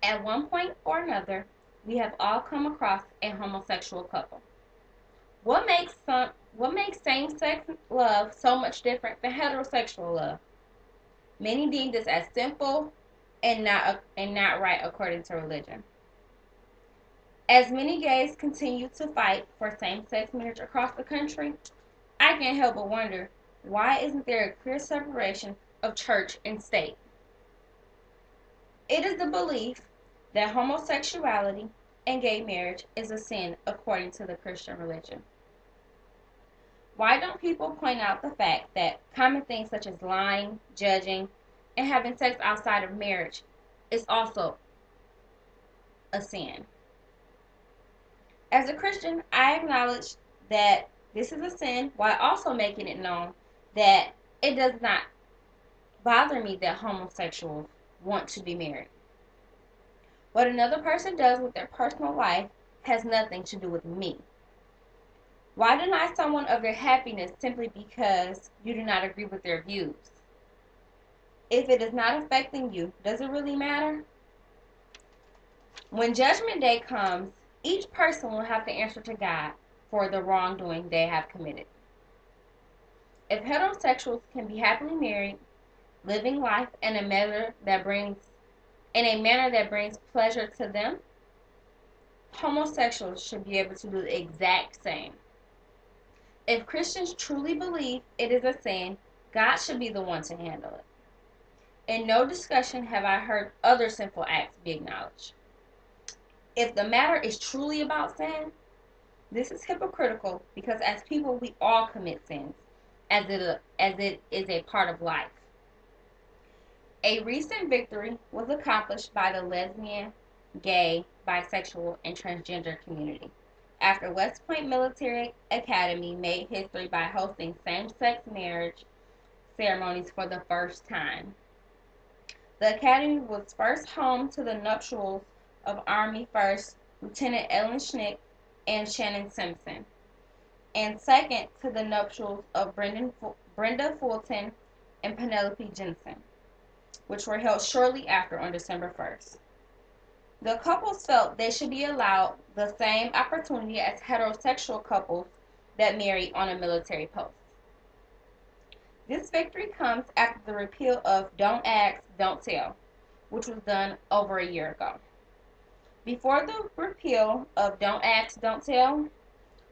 At one point or another, we have all come across a homosexual couple. What makes same-sex love so much different than heterosexual love? Many deem this as simple and not right according to religion. As many gays continue to fight for same-sex marriage across the country, I can't help but wonder, why isn't there a clear separation of church and state? It is the belief that homosexuality and gay marriage is a sin according to the Christian religion. Why don't people point out the fact that common things such as lying, judging, and having sex outside of marriage is also a sin? As a Christian, I acknowledge that this is a sin while also making it known that it does not bother me that homosexuals want to be married. What another person does with their personal life has nothing to do with me. Why deny someone of their happiness simply because you do not agree with their views? If it is not affecting you, does it really matter? When Judgment Day comes, each person will have to answer to God for the wrongdoing they have committed. If heterosexuals can be happily married, living life in a manner that brings pleasure to them, homosexuals should be able to do the exact same. If Christians truly believe it is a sin, God should be the one to handle it. In no discussion have I heard other sinful acts be acknowledged. If the matter is truly about sin, this is hypocritical because as people we all commit sins, as it is a part of life. A recent victory was accomplished by the lesbian, gay, bisexual, and transgender community after West Point Military Academy made history by hosting same-sex marriage ceremonies for the first time. The Academy was first home to the nuptials of Army First Lieutenant Ellen Schnick and Shannon Simpson, and second to the nuptials of Brenda Fulton and Penelope Jensen, which were held shortly after on December 1st. The couples felt they should be allowed the same opportunity as heterosexual couples that marry on a military post. This victory comes after the repeal of Don't Ask, Don't Tell, which was done over a year ago. Before the repeal of Don't Ask, Don't Tell,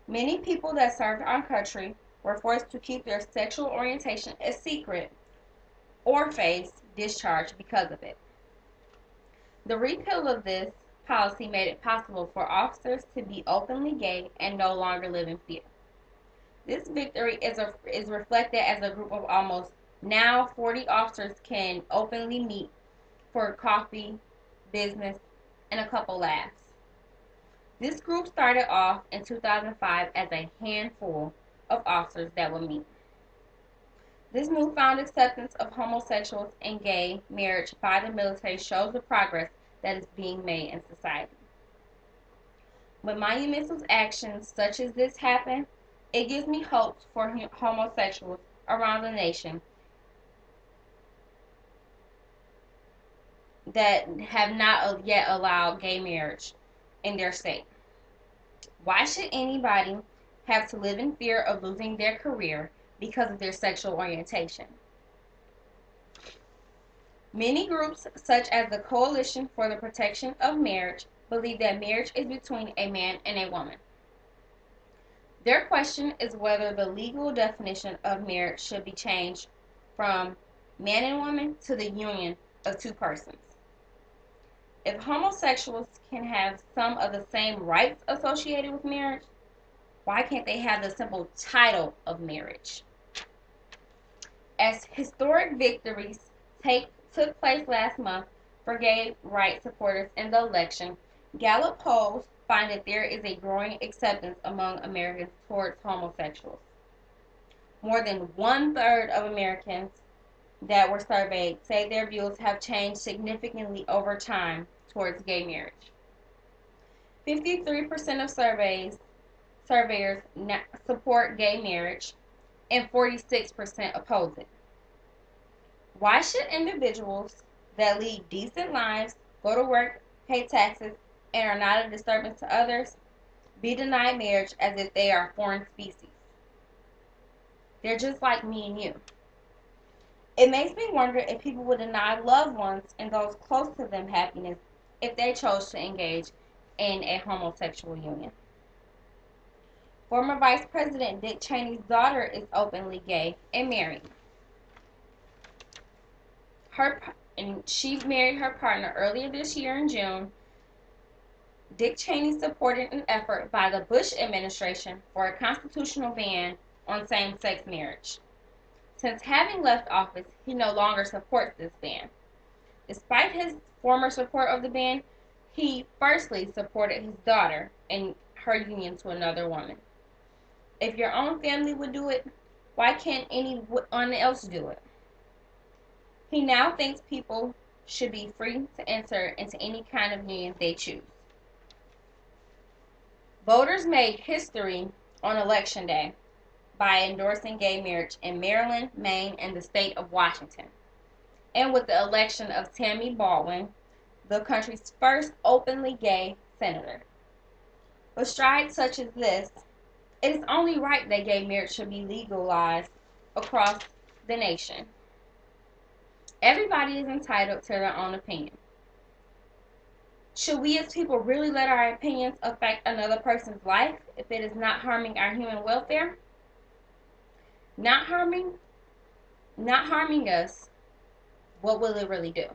many people that served our country were forced to keep their sexual orientation a secret or face discharge because of it. The repeal of this policy made it possible for officers to be openly gay and no longer live in fear. This victory is reflected as a group of almost now 40 officers can openly meet for coffee, business, and a couple laughs. This group started off in 2005 as a handful of officers that would meet. This newfound acceptance of homosexuals and gay marriage by the military shows the progress that is being made in society. When monumental actions such as this happen, it gives me hope for homosexuals around the nation that have not yet allowed gay marriage in their state. Why should anybody have to live in fear of losing their career because of their sexual orientation? Many groups, such as the Coalition for the Protection of Marriage, believe that marriage is between a man and a woman. Their question is whether the legal definition of marriage should be changed from man and woman to the union of two persons. If homosexuals can have some of the same rights associated with marriage, why can't they have the simple title of marriage? As historic victories took place last month for gay rights supporters in the election, Gallup polls find that there is a growing acceptance among Americans towards homosexuals. More than one-third of Americans that were surveyed say their views have changed significantly over time towards gay marriage. 53% of surveyors support gay marriage and 46% oppose it. Why should individuals that lead decent lives, go to work pay taxes, and are not a disturbance to others, be denied marriage as if they are a foreign species. They're just like me and you. It makes me wonder if people would deny loved ones and those close to them happiness if they chose to engage in a homosexual union. Former Vice President Dick Cheney's daughter is openly gay and married. She married her partner earlier this year in June. Dick Cheney supported an effort by the Bush administration for a constitutional ban on same-sex marriage. Since having left office, he no longer supports this ban. Despite his former support of the ban, he firstly supported his daughter in her union to another woman. If your own family would do it, why can't anyone else do it? He now thinks people should be free to enter into any kind of union they choose. Voters made history on Election Day by endorsing gay marriage in Maryland, Maine, and the state of Washington, and with the election of Tammy Baldwin, the country's first openly gay senator. With strides such as this, it is only right that gay marriage should be legalized across the nation. Everybody is entitled to their own opinion. Should we as people really let our opinions affect another person's life if it is not harming our human welfare? Not harming us, what will it really do?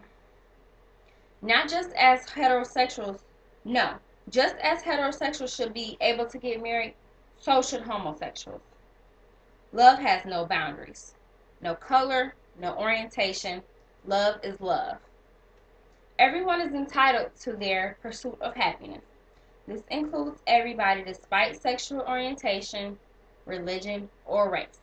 Not just as heterosexuals, no. Just as heterosexuals should be able to get married, so should homosexuals. Love has no boundaries, no color, no orientation. Love is love. Everyone is entitled to their pursuit of happiness. This includes everybody despite sexual orientation, religion, or race.